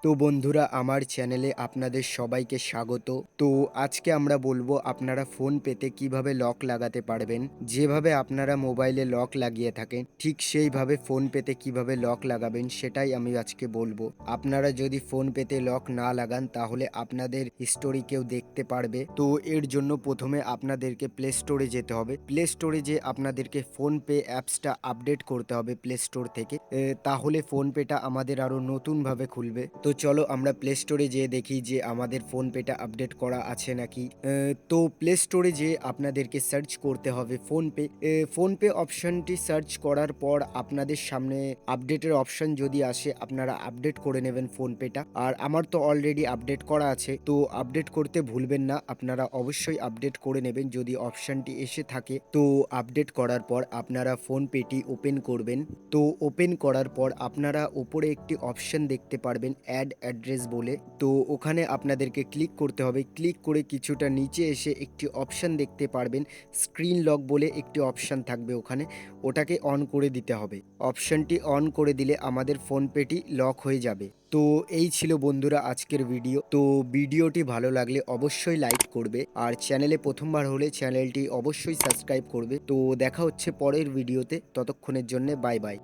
তো বন্ধুরা, আমার চ্যানেলে আপনাদের সবাইকে স্বাগত। তো আজকে আমরা বলবো আপনারা ফোন পেতে কিভাবে লক লাগাতে পারবেন। যেভাবে আপনারা মোবাইলে লক লাগিয়ে থাকেন ঠিক সেইভাবে ফোন পেতে কিভাবে লক লাগাবেন সেটাই আমি আজকে বলবো। আপনারা যদি ফোন পেতে লক না লাগান তাহলে আপনাদের হিস্টোরি কেউ দেখতে পারবে। তো এর জন্য প্রথমে আপনাদেরকে প্লে স্টোরে যেতে হবে। প্লে স্টোরে যে আপনাদেরকে ফোন পে অ্যাপসটা আপডেট করতে হবে প্লে স্টোর থেকে। তাহলে ফোন পেটা আমাদের আরো নতুনভাবে খুলবে। তো চলো আমরা প্লে স্টোরে যেয়ে দেখি যে আমাদের ফোন পেটা আপডেট করা আছে নাকি। তো প্লে স্টোরে যেয়ে আপনাদেরকে সার্চ করতে হবে ফোন পে। ফোন পে অপশনটি সার্চ করার পর আপনাদের সামনে আপডেটের অপশন যদি আসে আপনারা আপডেট করে নেবেন ফোন পেটা। আর আমার তো অলরেডি আপডেট করা আছে, তো আপডেট করতে ভুলবেন না, আপনারা অবশ্যই আপডেট করে নেবেন যদি অপশনটি এসে থাকে। তো আপডেট করার পর আপনারা ফোন পেটি ওপেন করবেন। তো ওপেন করার পর আপনারা ওপরে একটি অপশন দেখতে পারবেন অ্যাড অ্যাড্রেস বলে। তো ওখানে আপনাদেরকে ক্লিক করতে হবে। ক্লিক করে কিছুটা নিচে এসে একটি অপশন দেখতে পারবেন স্ক্রিন লক বলে একটি অপশন থাকবে ওখানে, ওটাকে অন করে দিতে হবে। অপশনটি অন করে দিলে আমাদের ফোন পেটি লক হয়ে যাবে। তো এই ছিল বন্ধুরা আজকের ভিডিও। তো ভিডিওটি ভালো লাগলে অবশ্যই লাইক করবে, আর চ্যানেলে প্রথমবার হলে চ্যানেলটি অবশ্যই সাবস্ক্রাইব করবে। তো দেখা হচ্ছে পরের ভিডিওতে, ততক্ষণের জন্য বাই বাই।